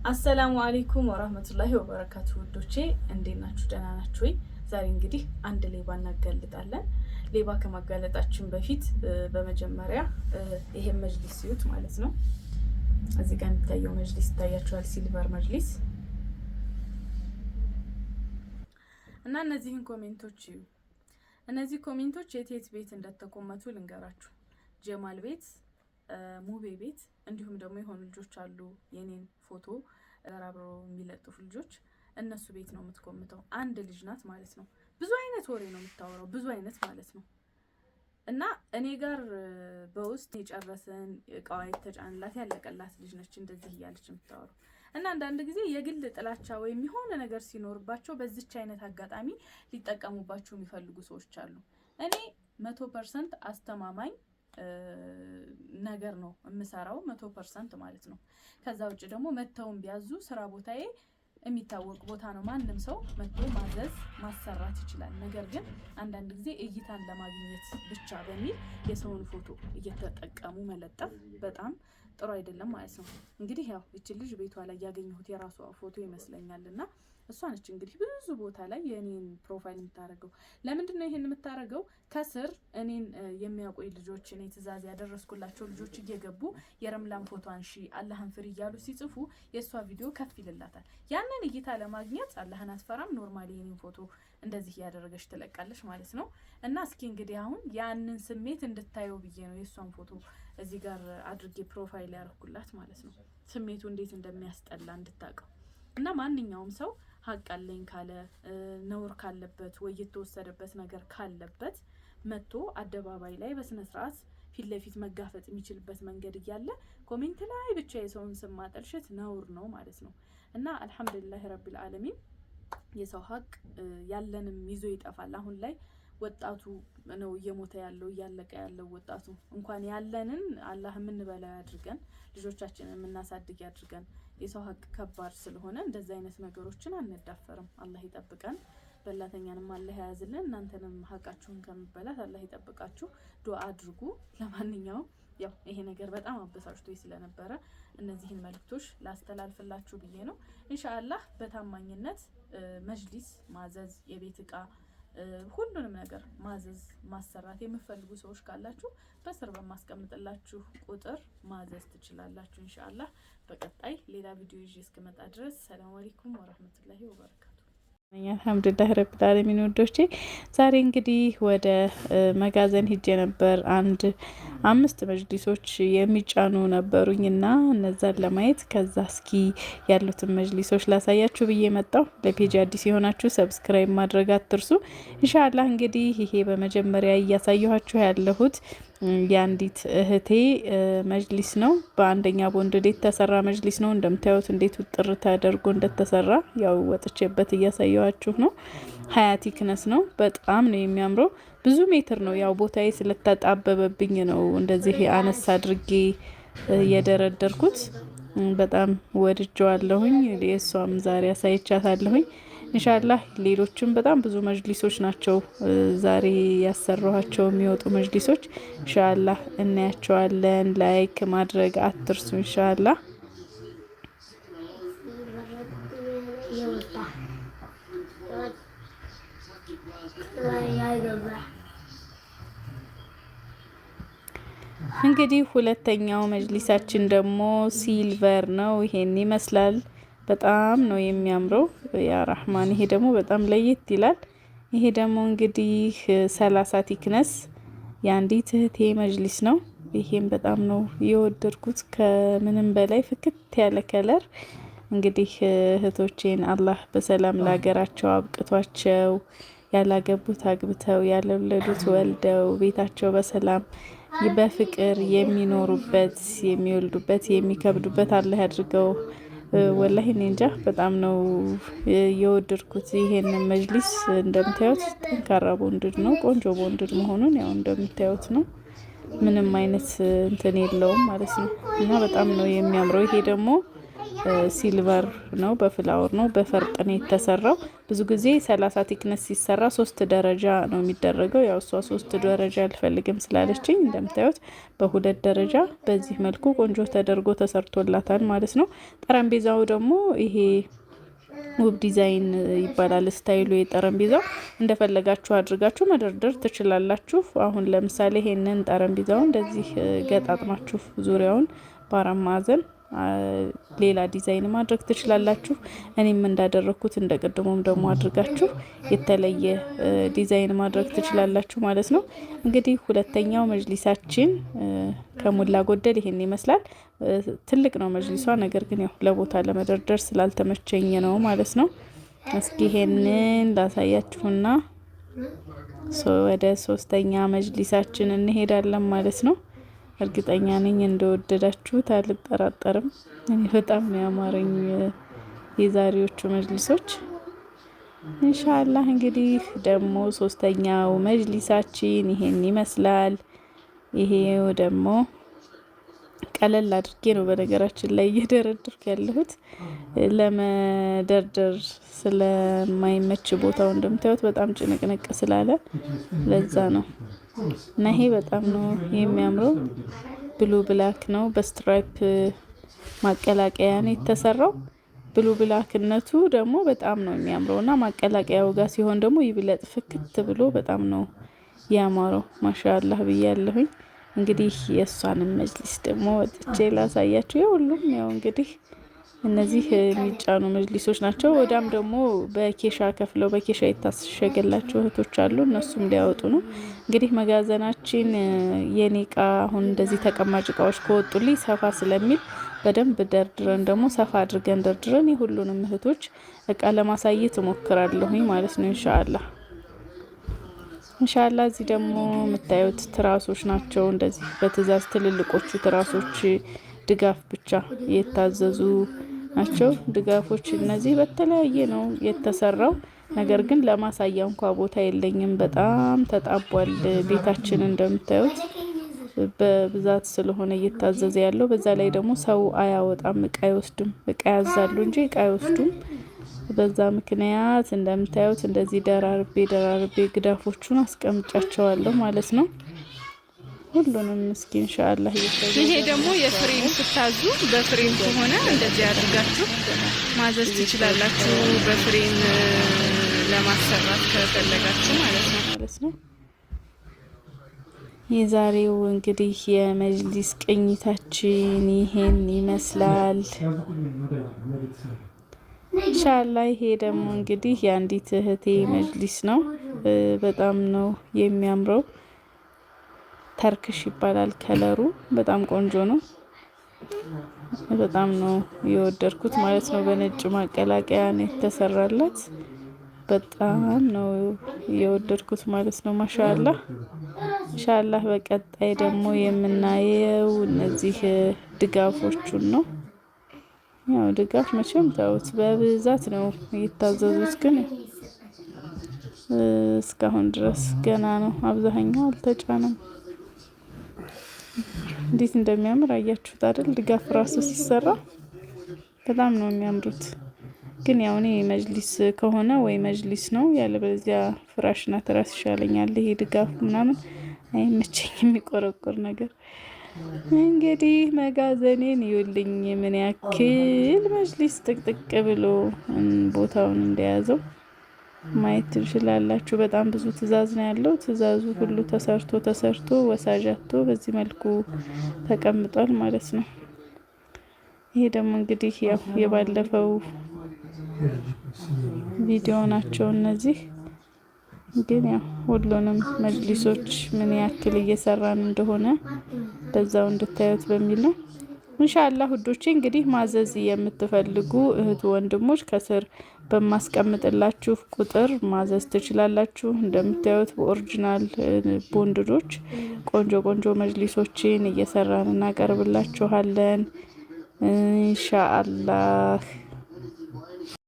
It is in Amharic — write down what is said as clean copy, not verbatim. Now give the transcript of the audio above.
አሰላሙ አለይኩም ወራህመቱላሂ ወበረካቱ ውዶቼ እንዴት ናችሁ? ደህና ናችሁ ወይ? ዛሬ እንግዲህ አንድ ሌባ እናጋልጣለን። ሌባ ከማጋለጣችን በፊት በመጀመሪያ ይሄን መጅሊስ ሲዩት ማለት ነው። እዚህ ጋር የሚታየው መጅሊስ ይታያችኋል፣ ሲልቨር መጅሊስ እና እነዚህን ኮሜንቶች እዩ። እነዚህ ኮሜንቶች የት ቤት እንደተኮመቱ ልንገራችሁ። ጀማል ቤት፣ ሙቤ ቤት እንዲሁም ደግሞ የሆኑ ልጆች አሉ የኔን ፎቶ አብረው የሚለጥፉ ልጆች እነሱ ቤት ነው የምትኮምተው። አንድ ልጅ ናት ማለት ነው። ብዙ አይነት ወሬ ነው የምታወራው፣ ብዙ አይነት ማለት ነው። እና እኔ ጋር በውስጥ የጨረሰን እቃዋ የተጫንላት ያለቀላት ልጅ ነች እንደዚህ እያለች የምታወራው። እና አንዳንድ ጊዜ የግል ጥላቻ ወይም የሆነ ነገር ሲኖርባቸው በዚች አይነት አጋጣሚ ሊጠቀሙባቸው የሚፈልጉ ሰዎች አሉ። እኔ 100% አስተማማኝ ነገር ነው የምሰራው 100% ማለት ነው። ከዛ ውጭ ደግሞ መተውን ቢያዙ ስራ ቦታዬ የሚታወቅ ቦታ ነው። ማንም ሰው መጥቶ ማዘዝ ማሰራት ይችላል። ነገር ግን አንዳንድ ጊዜ እይታን ለማግኘት ብቻ በሚል የሰውን ፎቶ እየተጠቀሙ መለጠፍ በጣም ጥሩ አይደለም ማለት ነው። እንግዲህ ያው እቺ ልጅ ቤቷ ላይ ያገኘሁት የራሷ ፎቶ ይመስለኛልና እሷ ነች እንግዲህ ብዙ ቦታ ላይ የኔን ፕሮፋይል የምታረገው። ለምንድን ነው ይሄን የምታረገው? ከስር እኔን የሚያውቁኝ ልጆች እኔ ትእዛዝ ያደረስኩላቸው ልጆች እየገቡ የረምላን ፎቶ አንሺ አላህን ፍሪ እያሉ ሲጽፉ የእሷ ቪዲዮ ከፍ ይልላታል። ያንን እይታ ለማግኘት አላህን አትፈራም ኖርማሊ የኔን ፎቶ እንደዚህ እያደረገች ትለቃለች ማለት ነው። እና እስኪ እንግዲህ አሁን ያንን ስሜት እንድታየው ብዬ ነው የእሷን ፎቶ እዚህ ጋር አድርጌ ፕሮፋይል ያደረኩላት ማለት ነው። ስሜቱ እንዴት እንደሚያስጠላ እንድታውቀው። እና ማንኛውም ሰው ሀቅ አለኝ ካለ ነውር ካለበት ወይ የተወሰደበት ነገር ካለበት መጥቶ አደባባይ ላይ በስነ ስርዓት ፊት ለፊት መጋፈጥ የሚችልበት መንገድ እያለ ኮሜንት ላይ ብቻ የሰውን ስም ማጠልሸት ነውር ነው ማለት ነው። እና አልሐምዱሊላህ ረቢል ዓለሚን የሰው ሀቅ ያለንም ይዞ ይጠፋል። አሁን ላይ ወጣቱ ነው እየሞተ ያለው እያለቀ ያለው ወጣቱ። እንኳን ያለንን አላህ የምንበላው ያድርገን፣ ልጆቻችንን የምናሳድግ ያድርገን። የሰው ሀቅ ከባድ ስለሆነ እንደዚህ አይነት ነገሮችን አንዳፈርም። አላህ ይጠብቀን፣ በላተኛንም አላህ ያያዝልን። እናንተንም ሀቃችሁን ከመበላት አላህ ይጠብቃችሁ። ዱአ አድርጉ። ለማንኛውም ያው ይሄ ነገር በጣም አበሳጭቶ ስለነበረ እነዚህን መልእክቶች ላስተላልፍላችሁ ብዬ ነው። ኢንሻአላህ በታማኝነት መጅሊስ ማዘዝ፣ የቤት እቃ ሁሉንም ነገር ማዘዝ ማሰራት የምትፈልጉ ሰዎች ካላችሁ በስር በማስቀምጥላችሁ ቁጥር ማዘዝ ትችላላችሁ። ኢንሻአላህ በቀጣይ ሌላ ቪዲዮ ይዤ እስከመጣ ድረስ ሰላም አለይኩም ወራህመቱላሂ ወበረካቱ። አልሐምዱሊላህ ረቢል ዓለሚን ወዶቼ ዛሬ እንግዲህ ወደ መጋዘን ሂጄ ነበር። 5 መጅሊሶች የሚጫኑ ነበሩኝና እነዛን ለማየት ከዛ እስኪ ያሉትን መጅሊሶች ላሳያችሁ ብዬ መጣሁ። ለፔጅ አዲስ የሆናችሁ ሰብስክራይብ ማድረግ አትርሱ። ኢንሻአላህ እንግዲህ ይሄ በመጀመሪያ እያሳየኋችሁ ያለሁት የአንዲት እህቴ መጅሊስ ነው። በአንደኛ ቦንድ የተሰራ መጅሊስ ነው። እንደምታዩት እንዴት ውጥር ተደርጎ እንደተሰራ ያው ወጥቼበት እያሳየኋችሁ ነው። 20 ቲክነስ ነው። በጣም ነው የሚያምረው። ብዙ ሜትር ነው። ያው ቦታዬ ስለተጣበበብኝ ነው እንደዚህ አነስ አድርጌ የደረደርኩት። በጣም ወድጀዋለሁኝ። የሷም ዛሬ አሳይቻታለሁኝ። ኢንሻአላህ ሌሎችም በጣም ብዙ መጅሊሶች ናቸው ዛሬ ያሰራኋቸው የሚወጡ መጅሊሶች። ኢንሻአላህ እናያቸዋለን። ላይክ ማድረግ አትርሱ። ኢንሻአላህ እንግዲህ ሁለተኛው መጅሊሳችን ደግሞ ሲልቨር ነው። ይሄን ይመስላል። በጣም ነው የሚያምረው ያ ረህማን። ይሄ ደግሞ በጣም ለየት ይላል። ይሄ ደግሞ እንግዲህ 30 ቲክነስ የአንዲት እህቴ መጅሊስ ነው። ይሄም በጣም ነው የወደድኩት ከምንም በላይ ፍክት ያለ ከለር። እንግዲህ እህቶቼን አላህ በሰላም ለሀገራቸው አብቅቷቸው ያላገቡት አግብተው ያልወለዱት ወልደው ቤታቸው በሰላም በፍቅር የሚኖሩበት የሚወልዱበት የሚከብዱበት አላህ ያድርገው። ወላሂ እኔ እንጃ በጣም ነው የወደድኩት ይሄንን መጅሊስ። እንደምታዩት ጠንካራ ቦንድድ ነው። ቆንጆ ቦንድድ መሆኑን ያው እንደምታዩት ነው። ምንም አይነት እንትን የለውም ማለት ነው። እና በጣም ነው የሚያምረው። ይሄ ደግሞ ሲልቨር ነው፣ በፍላወር ነው፣ በፈርጥ ነው የተሰራው። ብዙ ጊዜ 30 ቲክነስ ሲሰራ 3 ደረጃ ነው የሚደረገው። ያው እሷ 3 ደረጃ አልፈልግም ስላለችኝ እንደምታዩት በ2 ደረጃ በዚህ መልኩ ቆንጆ ተደርጎ ተሰርቶላታል ማለት ነው። ጠረጴዛው ደግሞ ይሄ ውብ ዲዛይን ይባላል ስታይሉ። የጠረጴዛው እንደፈለጋችሁ አድርጋችሁ መደርደር ትችላላችሁ። አሁን ለምሳሌ ይሄንን ጠረጴዛው እንደዚህ ገጣጥማችሁ ዙሪያውን በአራት ማዕዘን ሌላ ዲዛይን ማድረግ ትችላላችሁ። እኔም እንዳደረኩት እንደ ቅድሙም ደግሞ አድርጋችሁ የተለየ ዲዛይን ማድረግ ትችላላችሁ ማለት ነው። እንግዲህ ሁለተኛው መጅሊሳችን ከሞላ ጎደል ይሄን ይመስላል። ትልቅ ነው መጅሊሷ፣ ነገር ግን ያው ለቦታ ለመደርደር ስላልተመቸኝ ነው ማለት ነው። እስኪ ይሄንን ላሳያችሁና ወደ ሶስተኛ መጅሊሳችን እንሄዳለን ማለት ነው። እርግጠኛ ነኝ እንደወደዳችሁት አልጠራጠርም። እኔ በጣም ነው ያማረኝ የዛሬዎቹ መጅሊሶች። ኢንሻአላህ እንግዲህ ደግሞ ሶስተኛው መጅሊሳችን ይሄን ይመስላል። ይሄው ደግሞ ቀለል አድርጌ ነው በነገራችን ላይ እየደረደርኩ ያለሁት ለመደርደር ስለማይመች ቦታው እንደምታዩት በጣም ጭንቅንቅ ስላለ ለዛ ነው። እና ይሄ በጣም ነው የሚያምረው። ብሉ ብላክ ነው፣ በስትራይፕ ማቀላቀያ ነው የተሰራው። ብሉ ብላክነቱ ደግሞ በጣም ነው የሚያምረው እና ማቀላቀያው ጋር ሲሆን ደግሞ ይብለጥ ፍክት ብሎ በጣም ነው ያማረው። ማሻአላህ ብያለሁኝ። እንግዲህ የእሷንም መጅሊስ ደግሞ ወጥቼ ላሳያችሁ። የሁሉም ያው እንግዲህ እነዚህ የሚጫኑ መጅሊሶች ናቸው። ወዳም ደግሞ በኬሻ ከፍለው በኬሻ የታሸገላቸው እህቶች አሉ። እነሱም ሊያወጡ ነው። እንግዲህ መጋዘናችን የኔ እቃ አሁን እንደዚህ ተቀማጭ እቃዎች ከወጡልኝ ሰፋ ስለሚል በደንብ ደርድረን ደግሞ ሰፋ አድርገን ደርድረን የሁሉንም እህቶች እቃ ለማሳየት እሞክራለሁኝ ማለት ነው ኢንሻአላህ። እዚህ ደግሞ የምታዩት ትራሶች ናቸው። እንደዚህ በትዕዛዝ ትልልቆቹ ትራሶች ድጋፍ ብቻ የታዘዙ ናቸው። ድጋፎች እነዚህ በተለያየ ነው የተሰራው። ነገር ግን ለማሳያ እንኳ ቦታ የለኝም። በጣም ተጣቧል ቤታችን እንደምታዩት በብዛት ስለሆነ እየታዘዘ ያለው። በዛ ላይ ደግሞ ሰው አያወጣም፣ እቃ አይወስድም። እቃ ያዛሉ እንጂ እቃ አይወስዱም። በዛ ምክንያት እንደምታዩት እንደዚህ ደራርቤ ግዳፎቹን አስቀምጫቸዋለሁ ማለት ነው። ሁሉንም እስኪ ኢንሻአላህ ይሄ ደግሞ የፍሬም ስታዙ በፍሬም ከሆነ እንደዚህ አድርጋችሁ ማዘዝ ትችላላችሁ። በፍሬም ለማሰራት ከፈለጋችሁ ማለት ነው። የዛሬው እንግዲህ የመጅሊስ ቅኝታችን ይሄን ይመስላል ኢንሻአላህ። ይሄ ደግሞ እንግዲህ የአንዲት እህቴ መጅሊስ ነው። በጣም ነው የሚያምረው። ተርክሽ ይባላል ከለሩ። በጣም ቆንጆ ነው። በጣም ነው የወደድኩት ማለት ነው። በነጭ ማቀላቀያ ነው የተሰራላት። በጣም ነው የወደድኩት ማለት ነው። ማሻአላህ ኢንሻአላህ። በቀጣይ ደግሞ የምናየው እነዚህ ድጋፎቹን ነው። ያው ድጋፍ መቼም ታውት በብዛት ነው የታዘዙት፣ ግን እስካሁን ድረስ ገና ነው። አብዛኛው አልተጫነም። እንዴት እንደሚያምር አያችሁት አይደል? ድጋፍ ራሱ ሲሰራ በጣም ነው የሚያምሩት። ግን ያው እኔ መጅሊስ ከሆነ ወይ መጅሊስ ነው፣ ያለበለዚያ ፍራሽና ትራስ ይሻለኛል። ይሄ ድጋፍ ምናምን አይመቸኝም፣ የሚቆረቆር ነገር። እንግዲህ መጋዘኔን ይውልኝ ምን ያክል መጅሊስ ጥቅጥቅ ብሎ ቦታውን እንደያዘው ማየት ትችላላችሁ። በጣም ብዙ ትዕዛዝ ነው ያለው። ትዕዛዙ ሁሉ ተሰርቶ ወሳጃቶ በዚህ መልኩ ተቀምጧል ማለት ነው። ይሄ ደግሞ እንግዲህ ያው የባለፈው ቪዲዮ ናቸው እነዚህ። ግን ያው ሁሉንም መጅሊሶች ምን ያክል እየሰራን እንደሆነ በዛው እንድታዩት በሚል ነው። ኢንሻአላህ ውዶቼ እንግዲህ ማዘዝ የምትፈልጉ እህት ወንድሞች ከስር በማስቀምጥላችሁ ቁጥር ማዘዝ ትችላላችሁ። እንደምታዩት በኦሪጂናል ቦንድዶች ቆንጆ መጅሊሶችን እየሰራን እናቀርብላችኋለን ኢንሻአላህ።